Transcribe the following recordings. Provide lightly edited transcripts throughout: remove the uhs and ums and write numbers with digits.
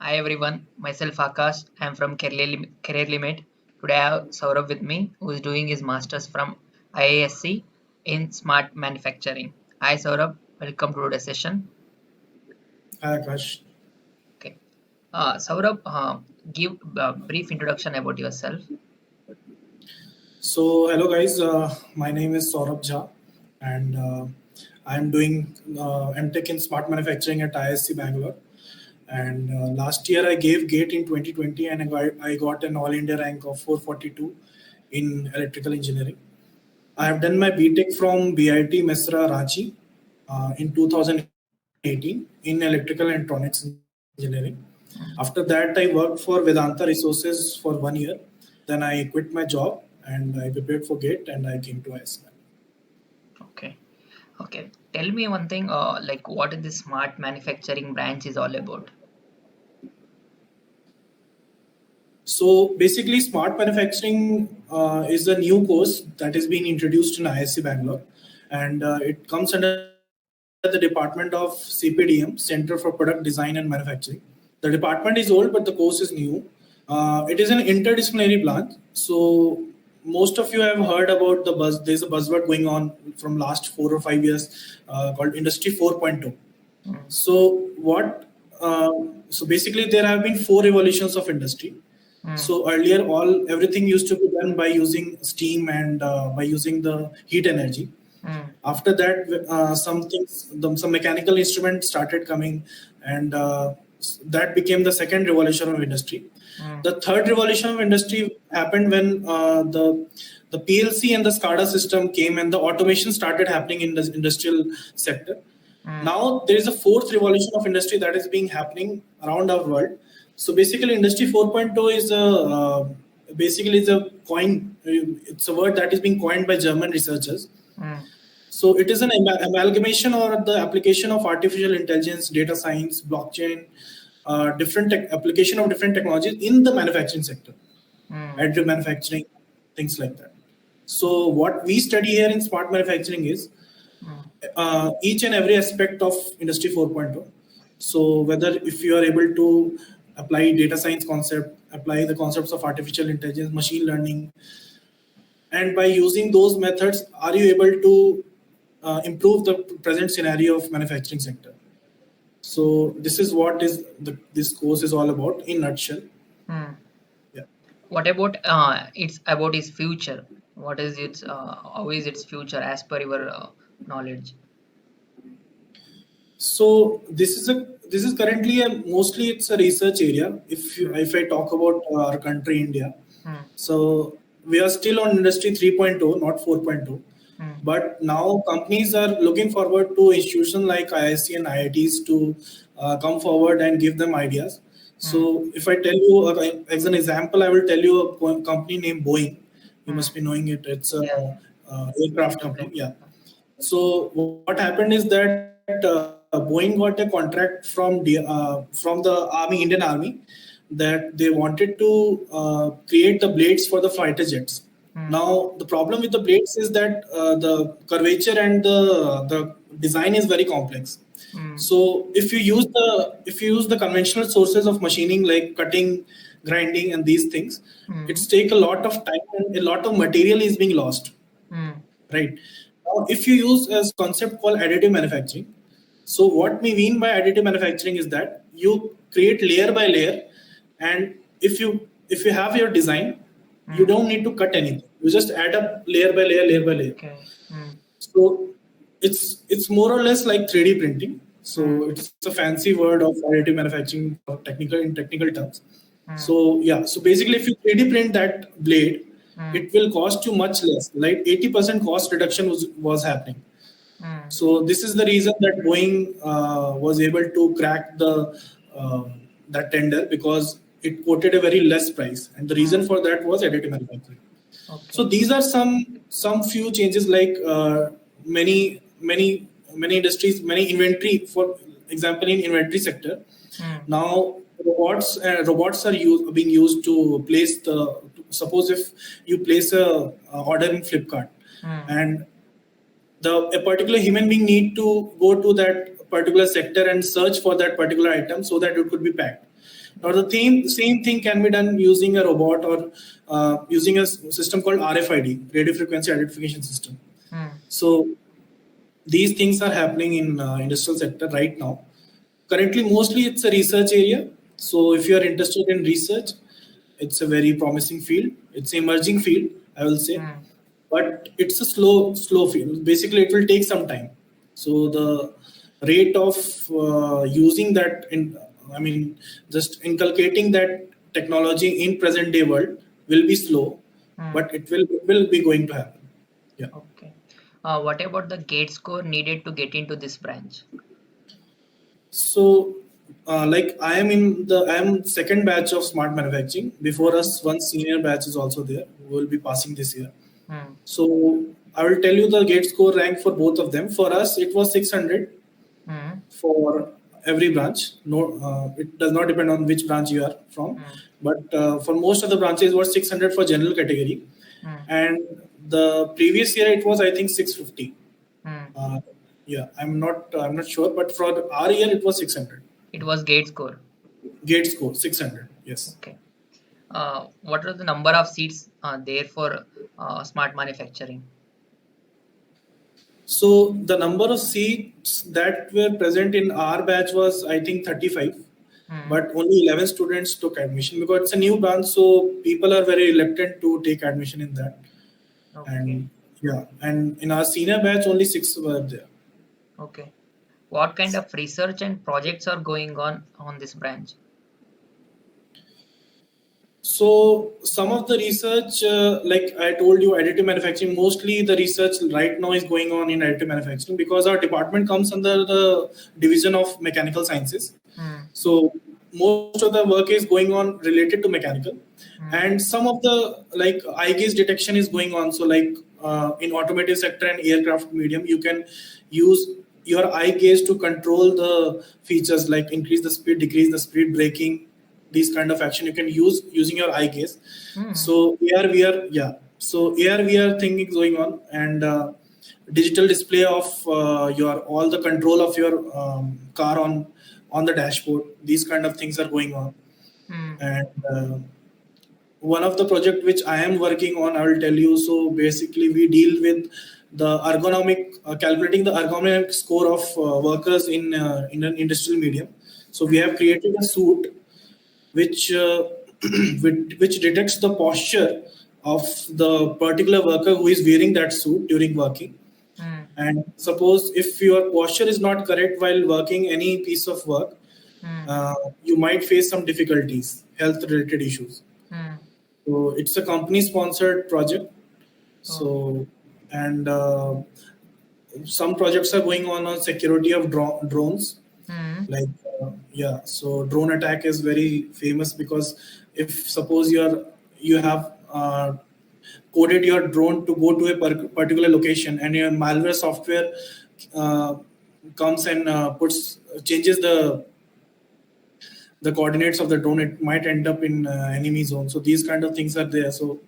Hi everyone, myself Akash. I am from Career Limit. Today I have Saurabh with me, who is doing his masters from IISC in Smart Manufacturing. Hi Saurabh, welcome to the session. Hi Akash. Okay, Saurabh, give a brief introduction about yourself. So hello guys, my name is Saurabh Jha, and I'm doing Mtech in Smart Manufacturing at IISC Bangalore. And last year I gave GATE in 2020, and I got an All India rank of 442 in electrical engineering. I have done my BTech from BIT Mesra Ranchi in 2018 in electrical and electronics engineering. After that, I worked for Vedanta Resources for 1 year. Then I quit my job and I prepared for GATE and I came to ISM. Okay, okay. Tell me one thing, like what is the Smart Manufacturing branch is all about? So basically, smart manufacturing is a new course that is being introduced in IISc Bangalore, and it comes under the department of CPDM, Center for Product Design and Manufacturing. The department is old, but the course is new. It is an interdisciplinary branch. So most of you have heard about the buzz. There's a buzzword going on from last 4 or 5 years called Industry 4.0. Mm, So what? So basically, there have been four revolutions of industry. mm, So earlier, all everything used to be done by using steam and by using the heat energy. mm, After that, some mechanical instruments started coming, and that became the second revolution of industry. mm, The third revolution of industry happened when the PLC and the SCADA system came, and the automation started happening in the industrial sector. mm, Now there is a fourth revolution of industry that is being happening around our world. So basically, Industry 4.0 is basically it's a coin. It's a word that is being coined by German researchers. mm, So it is an amalgamation or the application of artificial intelligence, data science, blockchain, application of different technologies in the manufacturing sector, mm, additive manufacturing, things like that. So what we study here in smart manufacturing is mm, each and every aspect of Industry 4.0. So whether if you are able to apply data science concept, apply the concepts of artificial intelligence, machine learning, and by using those methods, are you able to improve the present scenario of manufacturing sector? So this is what this course is all about in nutshell. mm. Yeah. What about it's about its future? What is its how is its future as per your knowledge? So this is currently a mostly it's a research area. Mm, If I talk about our country India, mm, so we are still on Industry 3.0, not 4.0. mm, But now companies are looking forward to institutions like IISc and IITs to come forward and give them ideas. mm, So if I tell you, as an example, I will tell you a company named Boeing. You must mm. be knowing it. It's a Yeah, yeah. aircraft company. Airplane. Yeah. So what happened is that Boeing got a contract from the Army, Indian Army, that they wanted to create the blades for the fighter jets. Mm, Now the problem with the blades is that the curvature and the design is very complex. mm, So if you use the conventional sources of machining like cutting, grinding, and these things, mm, it's take a lot of time and a lot of material is being lost, mm, right? Now, if you use a concept called additive manufacturing, so what we mean by additive manufacturing is that you create layer by layer, and if you have your design, you mm. don't need to cut anything. You just add up layer by layer, layer by layer. Okay. Mm, So it's more or less like 3D printing. mm, So it's a fancy word of additive manufacturing technical in technical terms. mm, So yeah, so basically if you 3D print that blade, mm, it will cost you much less. Like 80% cost reduction was happening. mm, So this is the reason that Boeing was able to crack the that tender because it quoted a very less price, and the reason mm. for that was additive manufacturing. So Okay. these are some few changes like many industries, many inventory. For example, in inventory sector, Mm, now robots are being used to place the. Suppose if you place a order in Flipkart, mm, and a particular human being need to go to that particular sector and search for that particular item so that it could be packed. Now Yeah. the same thing can be done using a robot or using a system called RFID, radio frequency identification system. Hmm. So these things are happening in industrial sector right now. Currently mostly it's a research area, so if you are interested in research, it's a very promising field, it's an emerging field, I will say. Hmm. But it's a slow field, basically it will take some time. So the rate of using that in, I mean, just inculcating that technology in present day world will be slow, Hmm. but it will be going to happen. Yeah. Okay. What about the gate score needed to get into this branch? So, like I am second batch of smart manufacturing. Before Hmm. us, one senior batch is also there who will be passing this year. Hmm. So I will tell you the gate score rank for both of them. For us, it was 600 Hmm. for every branch. No, it does not depend on which branch you are from, Hmm. but for most of the branches, it was 600 for general category, Hmm. and the previous year it was I think 650. Hmm. Uh, yeah, I'm not sure, but for our year it was 600. It was gate score. Gate score 600. Yes. Okay. What are the number of seats there for smart manufacturing? So the number of seats that were present in our batch was I think 35, Hmm. but only 11 students took admission because it's a new branch, so people are very reluctant to take admission in that. Okay. And yeah, and in our senior batch only six were there. Okay. What kind of research and projects are going on this branch? So some of the research, like I told you, additive manufacturing, mostly the research right now is going on in additive manufacturing because our department comes under the division of mechanical sciences. Hmm. So most of the work is going on related to mechanical, Hmm. and some of the like eye gaze detection is going on. So like in automotive sector and aircraft medium, you can use your eye gaze to control the features like increase the speed, decrease the speed, braking, these kind of action you can use using your eye gaze. Hmm. So AR VR, yeah. So AR VR thing is going on, and digital display of your all the control of your car on the dashboard. These kind of things are going on, Hmm. and one of the project which I am working on, I will tell you. So basically, we deal with the ergonomic calculating the ergonomic score of workers in an industrial medium. So we Hmm. have created a suit which which detects the posture of the particular worker who is wearing that suit during working. Hmm. And suppose if your posture is not correct while working any piece of work, Hmm. you might face some difficulties, health related issues. Hmm. So it's a company sponsored project. Oh. So and some projects are going on security of drones, Hmm. like yeah, so drone attack is very famous because if suppose you have coded your drone to go to a particular location and your malware software uh, comes and puts changes the coordinates of the drone, it might end up in enemy zone. So these kind of things are there. So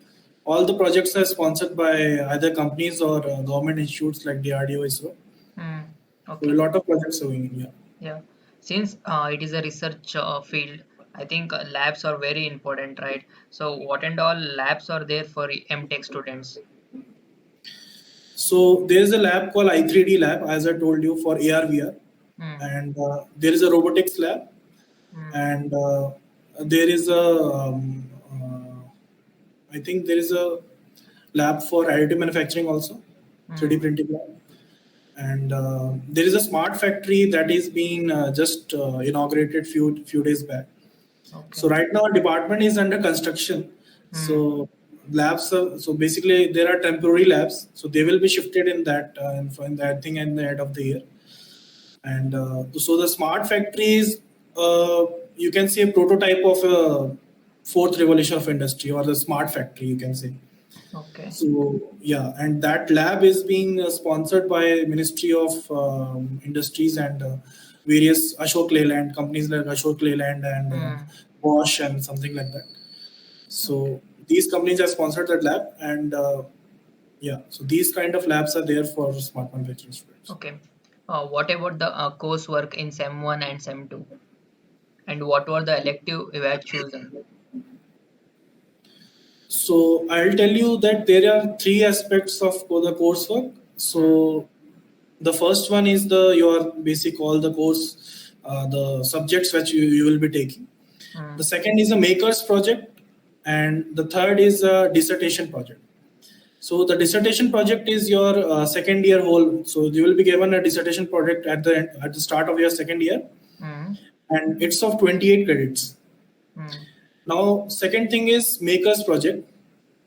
all the projects are sponsored by either companies or government institutes like DRDO, ISRO. Hmm. So a Okay. lot of projects are going in. Yeah. Yeah. Since it is a research field, I think labs are very important, right? So what and all labs are there for MTech students? So there is a lab called I3D lab, as I told you, for AR VR, Hmm. and there is a robotics lab, Hmm. and there is a I think there is a lab for additive manufacturing also, 3D Hmm. printing lab, and there is a smart factory that is being just inaugurated few days back. Okay. So right now, our department is under construction. Hmm. So labs, so basically there are temporary labs. So they will be shifted in that in that thing at the end of the year. And so the smart factory is, you can say, a prototype of a fourth revolution of industry or the smart factory, you can say. Okay. So yeah, and that lab is being sponsored by Ministry of Industries and various Ashok Leyland companies like Ashok Leyland and Hmm. Bosch and something like that. Okay. So these companies have sponsored that lab, and yeah, so these kind of labs are there for smart manufacturing students. Okay. What about the coursework in SEM 1 and SEM 2? And what were the elective you had chosen? So I'll tell you that there are three aspects of the coursework. Mm, So the first one is the your basic all the course, the subjects which you will be taking. mm, The second is a makers project, and the third is a dissertation project. So the dissertation project is your second year whole. So you will be given a dissertation project at the start of your second year, mm, and it's of 28 credits. mm, Now, second thing is makers project,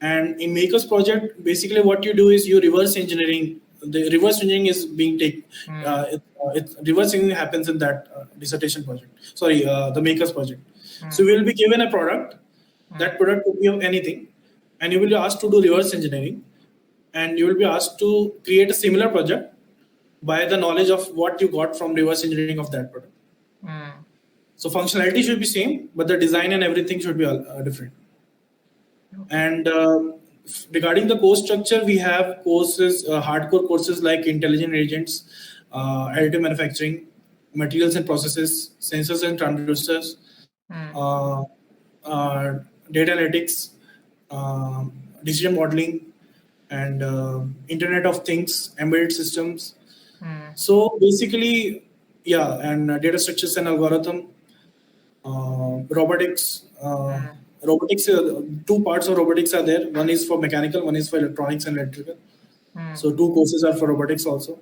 and in makers project, basically what you do is you reverse engineering. The reverse engineering is being taken. mm, Reverse engineering happens in that dissertation project. Sorry, the makers project. So mm, we will be given a product. mm, That product could be of anything, and you will be asked to do reverse engineering, and you will be asked to create a similar project by the knowledge of what you got from reverse engineering of that product. mm. So functionality should be same, but the design and everything should be different. Okay. And regarding the course structure, we have courses, hardcore courses like intelligent agents, additive manufacturing, materials and processes, sensors and transducers, Mm, uh, uh, data analytics, decision modeling, and Internet of Things, embedded systems. mm, So basically, yeah, and data structures and algorithm, robotics. mm, Robotics, two parts of robotics are there. One is for mechanical, one is for electronics and electrical. mm, So two courses are for robotics also.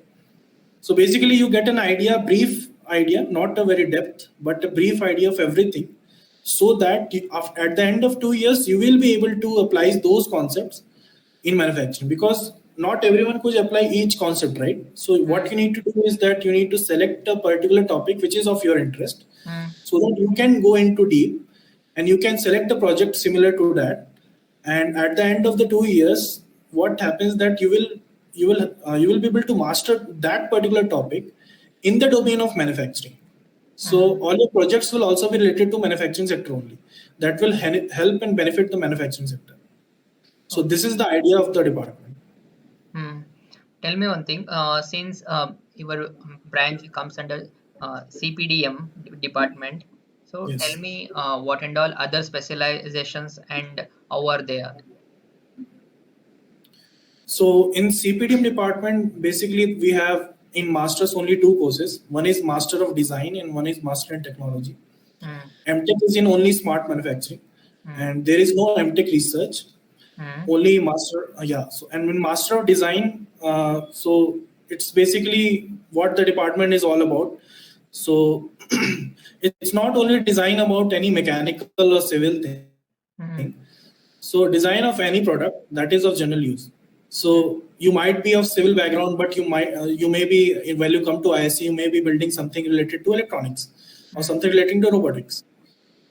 So basically, you get an idea, brief idea, not a very depth, but a brief idea of everything, so that at the end of 2 years, you will be able to apply those concepts in manufacturing, because not everyone could apply each concept, right? So what mm, you need to do is that you need to select a particular topic which is of your interest, mm, so that you can go into deep and you can select a project similar to that. And at the end of the 2 years, what happens that you will be able to master that particular topic in the domain of manufacturing. So mm. all your projects will also be related to manufacturing sector only. That will help and benefit the manufacturing sector. So this Okay. is the idea of the department. Mm. Tell me one thing. Since your branch comes under CPDM department, so tell Yes. me what and all other specializations and how are they? So in CPDM department, basically we have in masters only two courses. One is Master of Design and one is Master in Technology. Mm, Mtech is in only smart manufacturing, mm, and there is no Mtech research. mm, Only master, yeah. So and in Master of Design, so it's basically what the department is all about. So it's not only design about any mechanical or civil thing. mm, So design of any product that is of general use. So mm, you might be of civil background, but you may be when you come to IISc, you may be building something related to electronics or mm, something relating to robotics.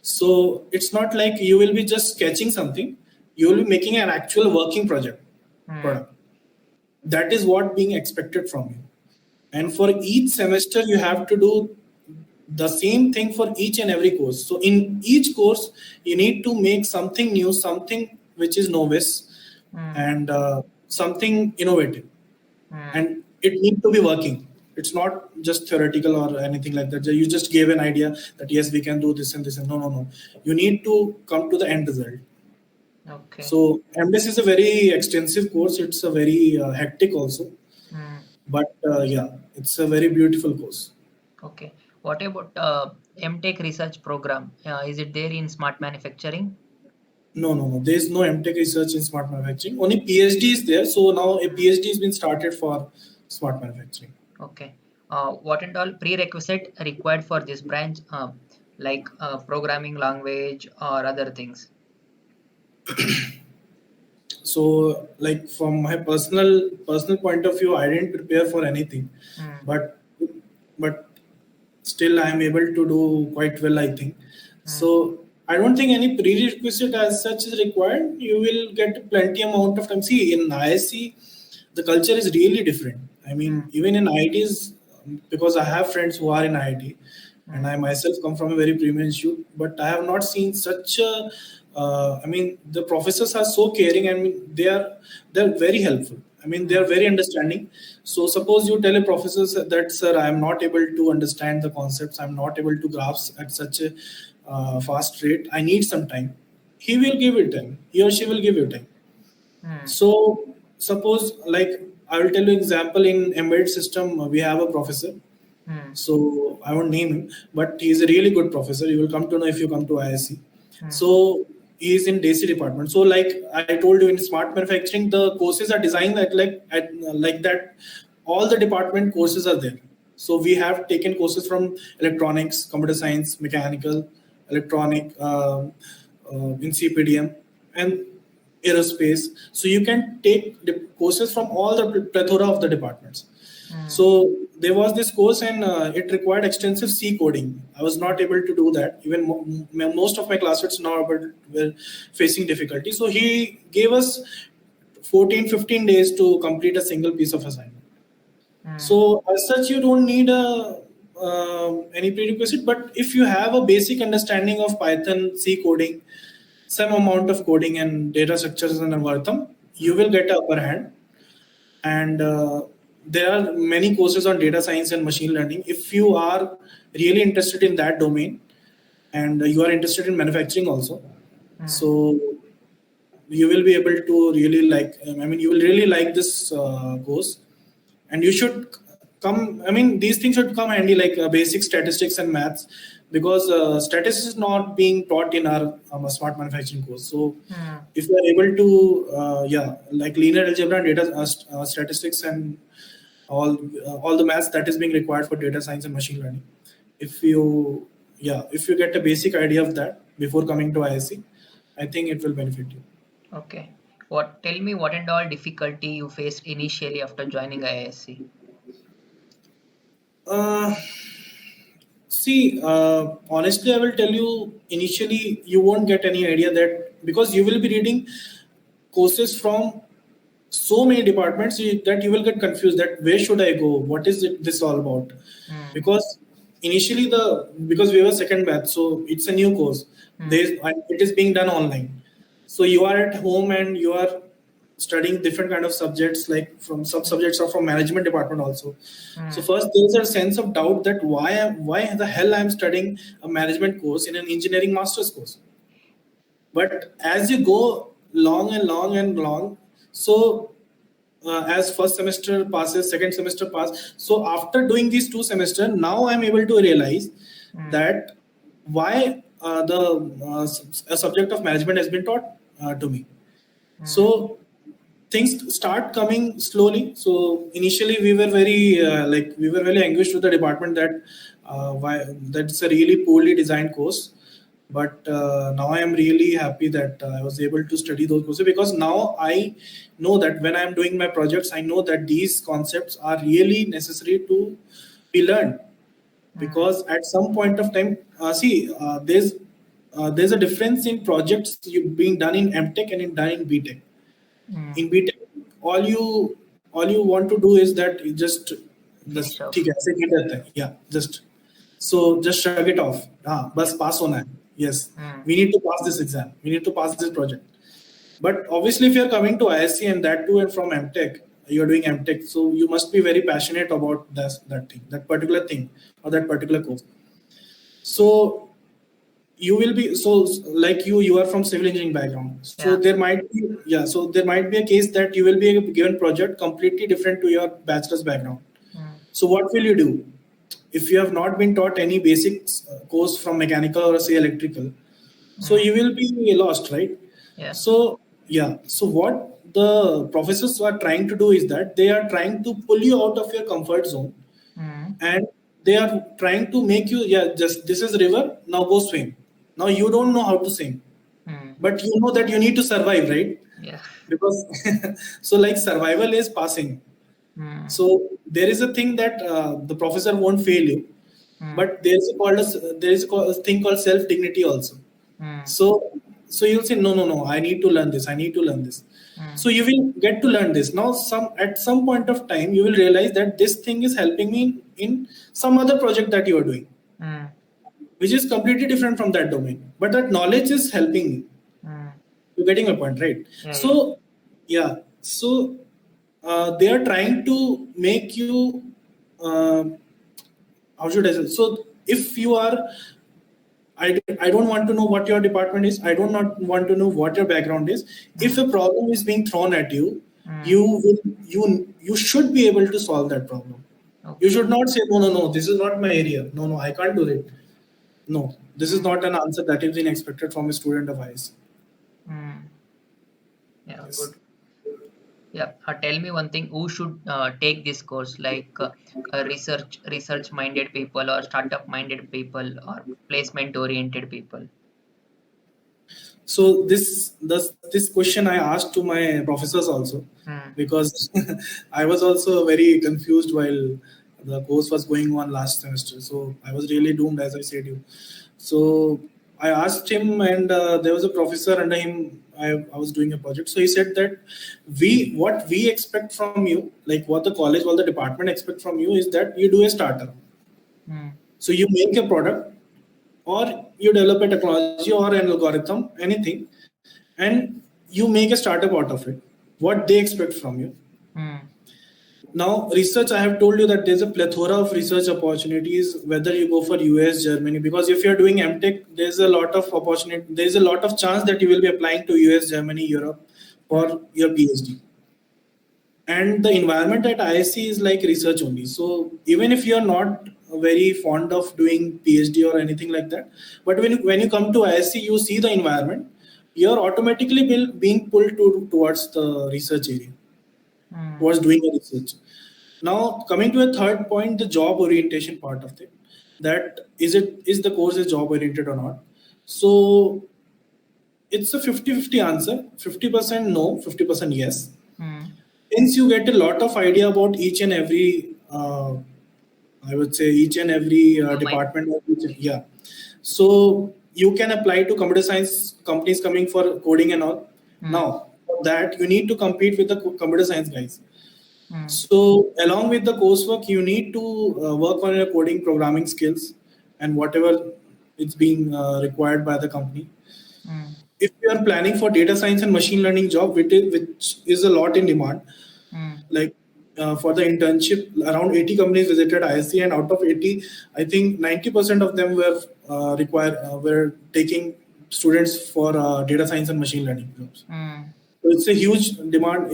So it's not like you will be just sketching something; you will be making an actual working mm. product. That is what being expected from you. And for Okay. each semester, you have to do the same thing for each and every course. So in each course, you need to make something new, something which is novice, Mm, and something innovative, mm. and it needs to be working. It's not just theoretical or anything like that. You just gave an idea that yes, we can do this and this, and no, no, no. You need to come to the end result. Okay. So MDes is a very extensive course. It's a very hectic also, Mm, but yeah, it's a very beautiful course. okay. What about MTech research program? Is it there in smart manufacturing? No, no, no. There is no MTech research in smart manufacturing. Only PhD is there. So now a Mm, PhD has been started for smart manufacturing. okay. What and all prerequisite required for this branch, like programming language or other things? So, like from my personal point of view, I didn't prepare for anything, Mm, but but still I am able to do quite well, I think. mm, So I don't think any prerequisite as such is required. You will get plenty amount of time. See, in ISC, the culture is really different. I mean, mm, even in IITs, because I have friends who are in IIT, and mm, I myself come from a very premium institute, but I have not seen such a. I mean, the professors are so caring, and they're very helpful. I mean, they mm, are very understanding. So suppose you tell a professor that, sir, I am not able to understand the concepts. I'm not able to grasp at such a fast rate. I need some time. He will give it time. He or she will give you time. mm, So suppose, like, I will tell you example in embedded system, we have a professor. mm, So I won't name him, but he's a really good professor. You will come to know if you come to IISc. mm, So he's in DAC department. So like I told you, in smart manufacturing, the courses are designed like that. All the department courses are there. So we have taken courses from electronics, computer science, mechanical, electronic, in CPDM, and aerospace. So you can take the courses from all the plethora of the departments. mm, So there was this course, and it required extensive C coding. I was not able to do that. Even most of my classmates now were facing difficulty. So he gave us 14, 15 days to complete a single piece of assignment. mm, So as such, you don't need any prerequisite. But if you have a basic understanding of Python, C coding, some amount of coding and data structures and algorithm, you will get a upper hand. And there are many courses on data science and machine learning. If you are really interested in that domain, and you are interested in manufacturing also, mm. so you will be able to really like, I mean, you will really like this course. And you should come, I mean, these things should come handy, like basic statistics and maths, because statistics is not being taught in our smart manufacturing course. So Mm. if you are able to like linear algebra and data statistics and all the maths that is being required for data science and machine learning, if you if you get a basic idea of that before coming to IISc, I think it will benefit you. Okay. Tell me what and all difficulty you faced initially after joining IISc? uh, See, honestly, I will tell you, initially, you won't get any idea that, because you will be reading courses from so many departments, that you will get confused that where should I go? What is this all about? Mm, Because initially, because we were second batch, so it's a new course. mm, It is being done online. So you are at home and you are studying different kind of subjects, like from some subjects are from management department also. So mm, first there is a sense of doubt that why the hell I'm studying a management course in an engineering master's course. But as you go long and long and long, so as first semester passes, second semester pass. So after doing these 2 semesters, now I'm able to realize mm, that why a subject of management has been taught to me. mm, So things start coming slowly. So initially we were very anguished with the department that why that's a really poorly designed course. But now I am really happy that I was able to study those courses, because now I know that when I am doing my projects, I know that these concepts are really necessary to be learned. mm, Because at some point of time, there's a difference in projects being done in Mtech and in done in BTech. mm. In BTech, all you want to do is that you just Finish ठीक off. है ऐसे ही रहता है, yeah, just shrug it off. हाँ, बस pass होना है. Yes, Mm, we need to pass this exam, we need to pass this project. But obviously, if you're coming to IISc, and that too and from Mtech, you're doing Mtech, so you must be very passionate about that particular thing, or that particular course. So you will be, so like you are from civil engineering background, so yeah. there might be a case that you will be given project completely different to your bachelor's background. Mm, So what will you do if you have not been taught any basics course from mechanical or say electrical? So mm, you will be lost, right? yeah. So so what the professors are trying to do is that they are trying to pull you out of your comfort zone, Mm, and they are trying to make you, just this is river, now go swim. Now you don't know how to swim, mm, but you know that you need to survive, right? yeah. Because so like survival is passing. Mm, So there is a thing that the professor won't fail you, mm, but there is a thing called self dignity also. mm, So you'll say, no, no, no, I need to learn this, I need to learn this. mm, So you will get to learn this. Now at some point of time you will realize that this thing is helping me in some other project that you are doing, mm, which is completely different from that domain. But that knowledge is helping me. mm. You're getting my point, right? Yeah, yeah. So yeah. So they are trying to make you, uh, how should I say? So if you are, I don't want to know what your department is. I don't not want to know what your background is. If a problem is being thrown at you, Mm. you will you should be able to solve that problem. You Okay. should not say no, no, no. This is not my area. No, no, I can't do it. No, this is Mm. not an answer that is being expected from a student of IISc. Mm. Yeah, Yes. good. Yeah. Tell me one thing. Who should take this course? Like research minded people, or startup minded people, or placement oriented people? So this question I asked to my professors also, Mm. because I was also very confused while the course was going on last semester. So I was really doomed, as I said you. So I asked him, and there was a professor under him. I was doing a project. So he said that what we expect from you, like what the college, what the department expect from you, is that you do a startup. Mm. So you make a product, or you develop a technology or an algorithm, anything, and you make a startup out of it. What they expect from you. Mm. Now, research, I have told you that there's a plethora of research opportunities, whether you go for US, Germany, because if you're doing Mtech, there's a lot of opportunity, there's a lot of chance that you will be applying to US, Germany, Europe Mm. for your PhD. And the environment at IISc is like research only. So even if you're not very fond of doing PhD or anything like that, but when you come to IISc, you see the environment, you're automatically being pulled towards the research area, Mm. towards doing a research. Now coming to a third point, the job orientation part of it. That is the course is job oriented or not. So it's a 50-50 answer, 50% no, 50% yes. Mm. Since you get a lot of idea about each and every, I would say each and every Domain. department of yeah. So you can apply to computer science companies coming for coding and all. Mm. Now for that you need to compete with the computer science guys. Mm. So along with the coursework, you need to work on your coding programming skills and whatever it's being required by the company. Mm. If you are planning for data science and machine learning job, which is a lot in demand, Mm. like for the internship, around 80 companies visited ISC, and out of 80, I think 90% of them were taking students for data science and machine learning jobs. Mm. So it's a huge demand.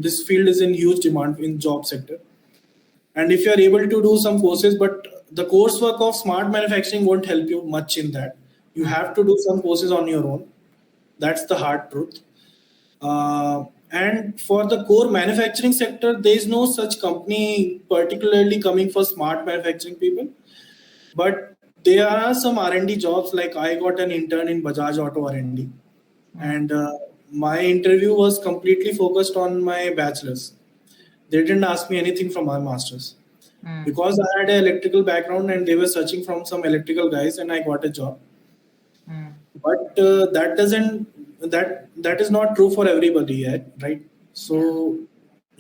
This field is in huge demand in job sector. And if you are able to do some courses, but the coursework of smart manufacturing won't help you much in that. You Mm. have to do some courses on your own. That's the hard truth. And for the core manufacturing sector, there is no such company particularly coming for smart manufacturing people. But there are some R&D jobs. Like I got an intern in Bajaj Auto R&D, Mm. and my interview was completely focused on my bachelor's. They didn't ask me anything from my master's Mm. because I had an electrical background, and they were searching from some electrical guys, and I got a job. Mm. But that is not true for everybody yet, right? Yeah. So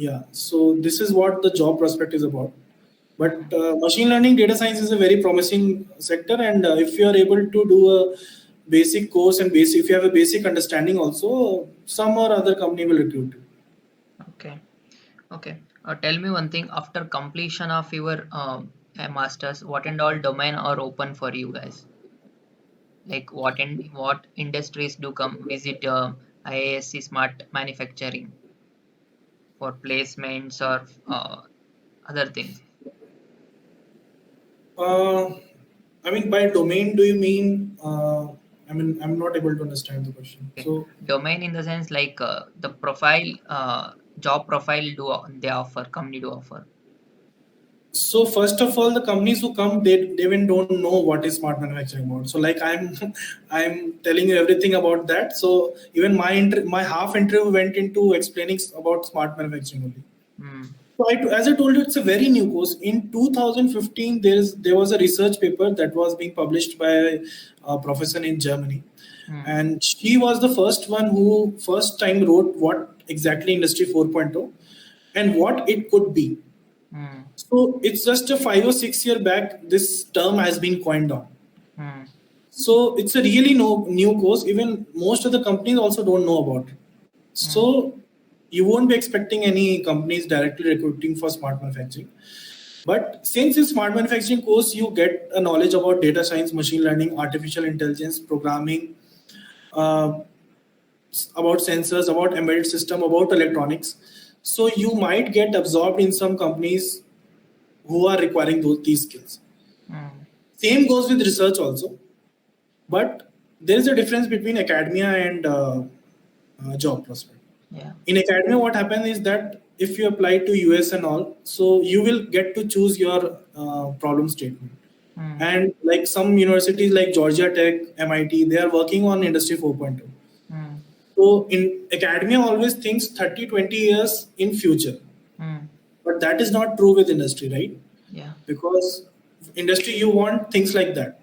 yeah, so this is what the job prospect is about. But Mm. machine learning, data science is a very promising sector, and if you are able to do a basic course and basic, if you have a basic understanding also, some or other company will recruit you. Okay. Okay. Tell me one thing. After completion of your masters, what and all domain are open for you guys? Like what industries do come visit IISc Smart Manufacturing for placements or other things? uh, I mean, by domain, do you mean I mean, I'm not able to understand the question. Okay. So Domain in the sense like the profile, job profile do they offer, company do offer. So first of all, the companies who come, they even don't know what is smart manufacturing about. So like I'm telling you everything about that. So even my half interview went into explaining about smart manufacturing only. Mm. So as I told you, it's a very new course. In 2015, there was a research paper that was being published by a professor in Germany, Mm. and she was the first one who first time wrote what exactly Industry 4.0 and what it could be. Mm. So it's just a 5 or 6 year back this term has been coined on. Mm. So it's a really new course. Even most of the companies also don't know about it. Mm. So you won't be expecting any companies directly recruiting for smart manufacturing. But since in smart manufacturing course, you get a knowledge about data science, machine learning, artificial intelligence, programming, uh, about sensors, about embedded system, about electronics. So you might get absorbed in some companies who are requiring these skills. Mm. Same goes with research also, but there is a difference between academia and job prospect. Yeah. In academia, what happens is that if you apply to US and all, so you will get to choose your problem statement. Mm. And like some universities like Georgia Tech, MIT, they are working on Industry 4.0. Mm. So in academia, always thinks 30, 20 years in future, Mm. but that is not true with industry, right? Yeah. Because industry you want things like that,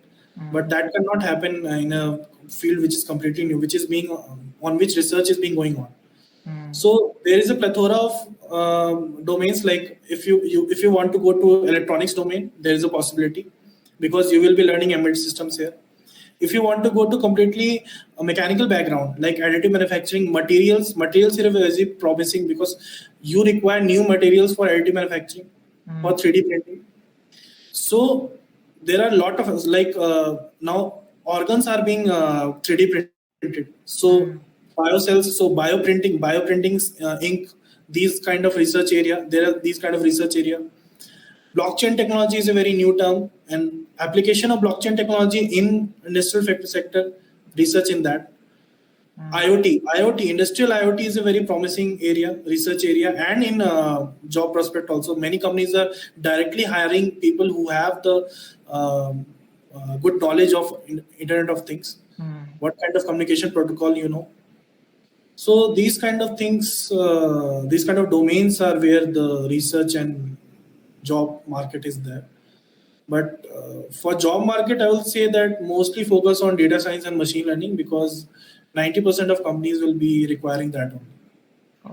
but Mm. that cannot happen in a field which is completely new, which is being on which research is being going on. Mm. So there is a plethora of domains. Like if you want to go to electronics domain, there is a possibility because you will be learning embedded systems here. If you want to go to completely a mechanical background like additive manufacturing, materials here are very promising because you require new materials for additive manufacturing, for Mm. 3D printing. So there are a lot of like now organs are being 3D printed. So Mm. biocells, so bioprinting, ink, these kind of research area. There are these kind of research area. Blockchain technology is a very new term, and application of blockchain technology in industrial sector, research in that. Mm. IoT, industrial IoT is a very promising area, research area, and in job prospect also. Many companies are directly hiring people who have the good knowledge of Internet of Things. Mm. What kind of communication protocol you know? So these kind of things, these kind of domains are where the research and job market is there. But for job market, I will say that mostly focus on data science and machine learning because 90% of companies will be requiring that only.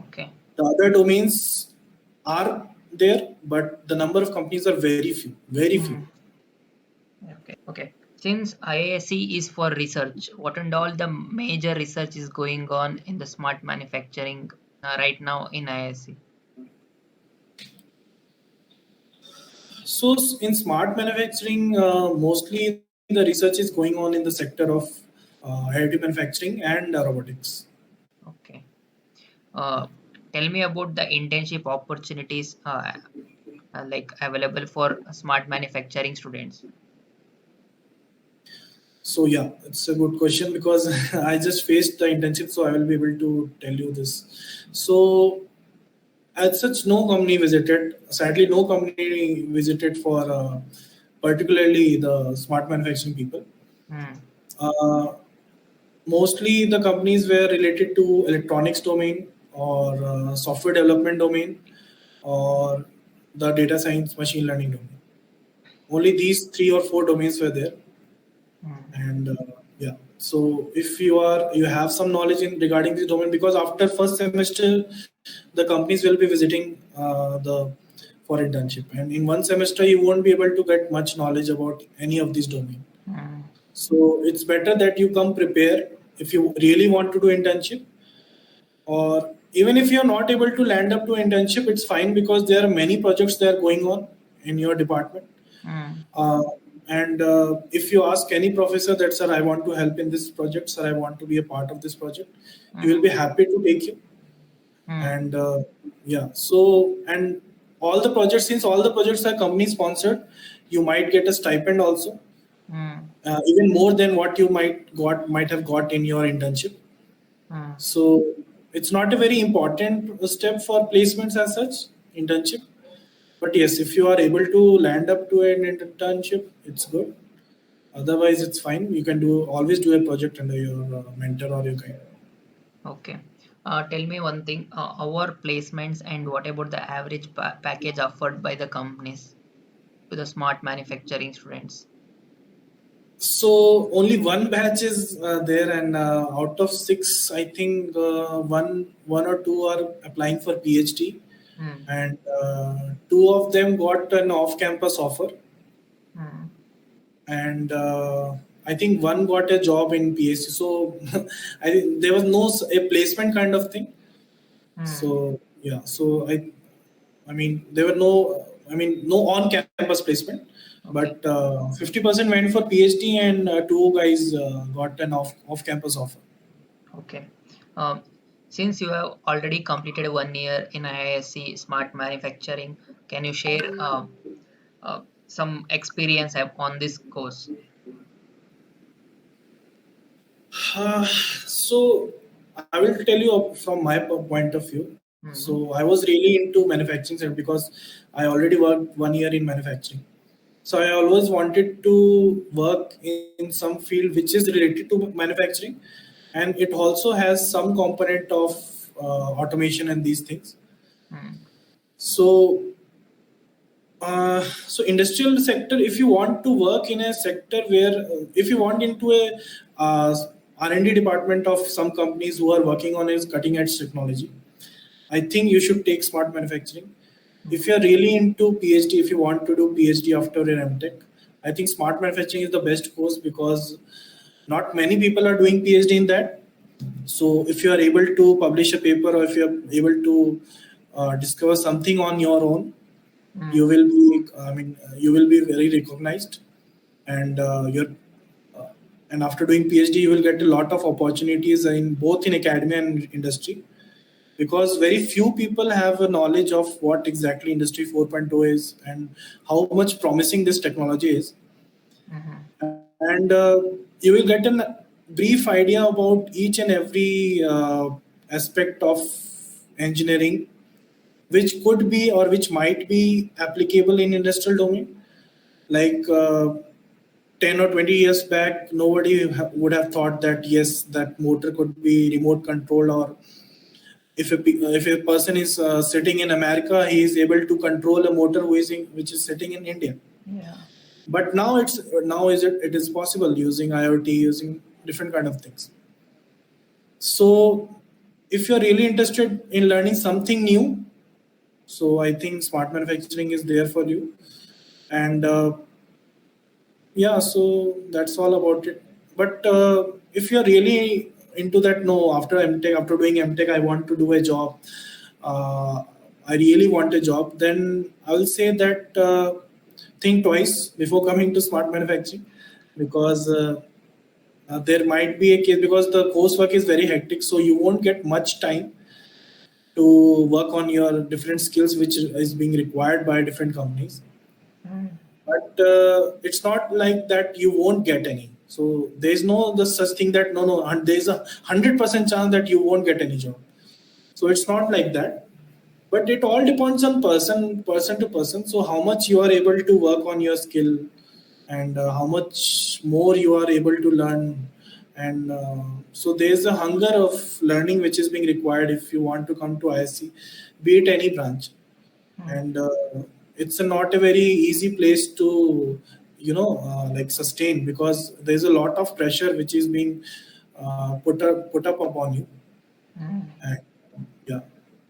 Okay. The other domains are there, but the number of companies are very few, very few. Mm. Okay. Okay. Since IISC is for research, what and all the major research is going on in the smart manufacturing right now in IISC? So in smart manufacturing, mostly the research is going on in the sector of additive manufacturing and robotics. Okay. Uh, Tell me about the internship opportunities like available for smart manufacturing students. So yeah, it's a good question because I just faced the internship, so I will be able to tell you this. So as such, no company visited. Sadly, no company visited for particularly the smart manufacturing people. Mm. Uh, Mostly the companies were related to electronics domain or software development domain or the data science machine learning domain. Only these three or four domains were there. Mm. And yeah, so if you have some knowledge in regarding this domain, because after first semester the companies will be visiting the for internship, and in one semester you won't be able to get much knowledge about any of these domain. Mm. So it's better that you come prepared if you really want to do internship, or even if you're not able to land up to internship, it's fine because there are many projects that are going on in your department. Mm. uh, and if you ask any professor that, sir, I want to help in this project, sir, I want to be a part of this project, he will Mm. be happy to take you. Mm. And yeah, so and all the projects, since all the projects are company sponsored, you might get a stipend also, Mm. even more than what you might have got in your internship. Mm. So it's not a very important step for placements as such, internship. But yes, if you are able to land up to an internship, it's good. Otherwise, it's fine. You can do always do a project under your mentor or your guide. Okay. Tell me one thing. Our placements and what about the average package offered by the companies to the smart manufacturing students? So only one batch is there, and out of six, I think one or two are applying for PhD, Mm. and two of them got an off-campus offer, Mm. and I think one got a job in PhD. So I think there was no a placement kind of thing. Mm. So yeah, so I mean, there were no, I mean, no on-campus placement, but Okay. 50% went for PhD, and two guys got an off-campus offer. Okay. Um, since you have already completed 1 year in IISC Smart Manufacturing, can you share some experience on this course? So I will tell you from my point of view. So Mm. I was really into manufacturing because I already worked 1 year in manufacturing. So I always wanted to work in some field which is related to manufacturing, and it also has some component of automation and these things. Mm. So so industrial sector, if you want to work in a sector where, if you want into a R&D department of some companies who are working on a cutting edge technology, I think you should take smart manufacturing. If Mm. you're really into PhD, if you want to do PhD after your MTech, I think smart manufacturing is the best course because not many people are doing PhD in that. So if you are able to publish a paper, or if you are able to discover something on your own, you Mm. will be, you will be very recognized, and uh, and after doing PhD, you will get a lot of opportunities in both in academia and industry, because very few people have a knowledge of what exactly industry 4.0 is and how much promising this technology is. Mhm. And you will get a brief idea about each and every aspect of engineering, which could be or which might be applicable in industrial domain. Like 10 or 20 years back, nobody would have thought that yes, that motor could be remote controlled, or if a person is sitting in America, he is able to control a motor which is sitting in India. Yeah. But now it is possible using IoT, using different kind of things. So if you're really interested in learning something new, so I think smart manufacturing is there for you. And yeah, so that's all about it. But if you're really into that, no, after MTech, after doing MTech, I want to do a job. Uh, I really want a job. Then I will say that think twice before coming to smart manufacturing, because there might be a case, because the coursework is very hectic, so you won't get much time to work on your different skills which is being required by different companies. Mm. But it's not like that you won't get any. So there's no the such thing that no, and there's 100% chance that you won't get any job. So it's not like that. But it all depends on person to person. So how much you are able to work on your skill, and how much more you are able to learn. And so there's a hunger of learning which is being required if you want to come to ISC, be it any branch. Mm. And it's not a very easy place to like sustain, because there's a lot of pressure which is being put up upon you. Mm. And yeah,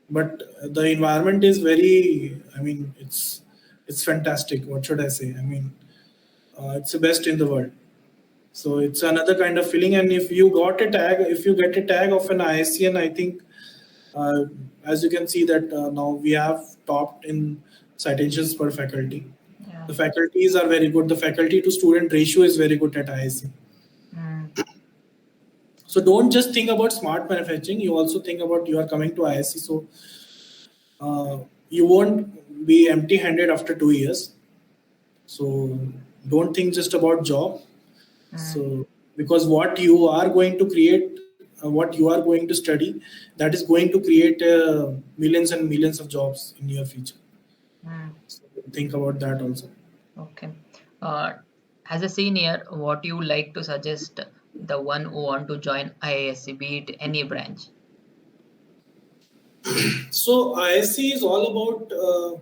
but the environment is very, I mean, it's fantastic. What should I say? I mean, it's the best in the world. So it's another kind of feeling. And if you get a tag of an ISCN, I think, uh, as you can see that now we have topped in citations per faculty. Yeah. The faculties are very good. The faculty to student ratio is very good at ISC. Mm. So don't just think about smart manufacturing. You also think about you are coming to ISC. So you won't be empty-handed after 2 years. So don't think just about job. Mm. So because what you are going to create, what you are going to study, that is going to create millions and millions of jobs in your future. Mm. So think about that also. Okay. Uh, as a senior, what you like to suggest the one who want to join IISC, be it any branch? So ISC is all about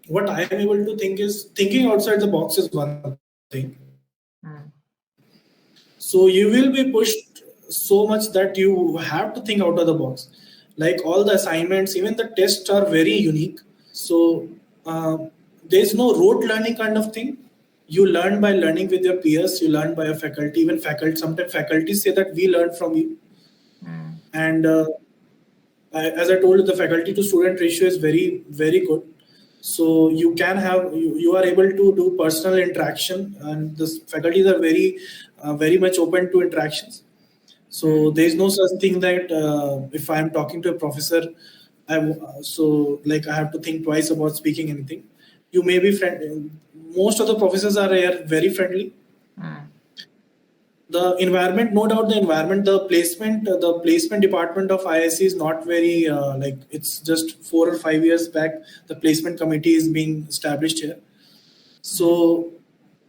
what I am able to think is thinking outside the box is one thing. Mm. So you will be pushed so much that you have to think out of the box. Like all the assignments, even the tests are very unique. So there's no rote learning kind of thing. You learn by learning with your peers. You learn by your faculty. Even faculty, sometimes faculty say that we learn from you. Mm. And as I told you, the faculty to student ratio is very good. So you are able to do personal interaction, and the faculties are very much open to interactions. So there is no such thing that if I am talking to a professor, I have to think twice about speaking anything. You may be friend. Most of the professors are here very friendly. Mm. The environment, no doubt, the placement department of IISc is not very like, it's just 4 or 5 years back. The placement committee is being established here. So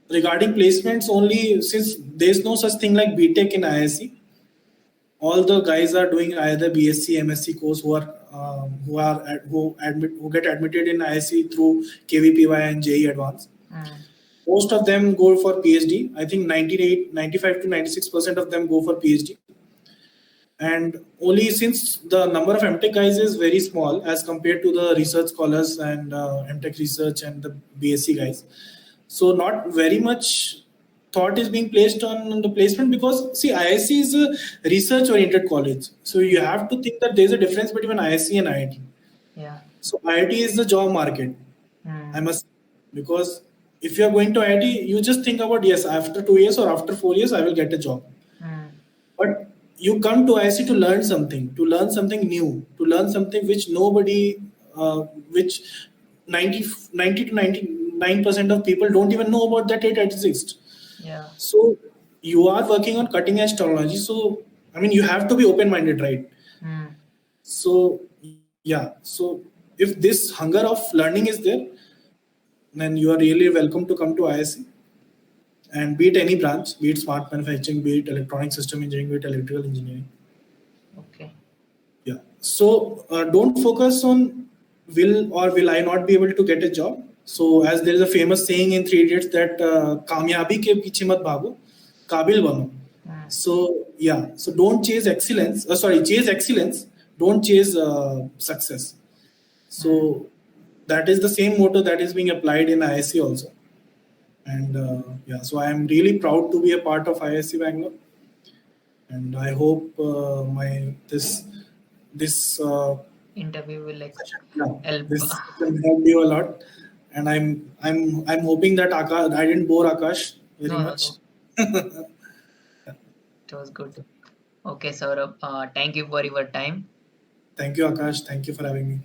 regarding placements, only since there's no such thing like BTech in IISc, all the guys are doing either BSc, MSc course who get admitted in IISc through KVPY and JE Advanced. Mm. Most of them go for PhD. I think 95 to 96% of them go for PhD. And only since the number of Mtech guys is very small as compared to the research scholars and Mtech research and the BSc guys. So not very much thought is being placed on the placement, because see, IISc is a research oriented college. So you have to think that there's a difference between IISc and IIT. Yeah. So IIT is the job market. I Mm. must, because if you are going to IIT, you just think about, yes, after 2 years or after 4 years, I will get a job. Mm. But you come to IISc to learn something new, to learn something which nobody, which 90 to 99% of people don't even know about that it exists. Yeah. So you are working on cutting edge technology. So, I mean, you have to be open minded, right? Mm. So, yeah. So if this hunger of learning is there, then you are really welcome to come to IISc, and be it any branch, be it smart manufacturing, be it electronic system engineering, be it electrical engineering. Okay. Yeah. So don't focus on will I not be able to get a job. So as there is a famous saying in Three Idiots that कामयाबी के पीछे मत भागो, काबिल बनो. Mm. So yeah. So don't chase excellence. Chase excellence. Don't chase success. Mm. So that is the same motto that is being applied in IISc also. And yeah, so I am really proud to be a part of IISc Bangalore, and I hope my this Interview will like session, yeah, help. this session helped you a lot, and I'm hoping that I didn't bore Akash very No, no, much. no. It was good. Okay, Saurabh. Thank you for your time. Thank you, Akash. Thank you for having me.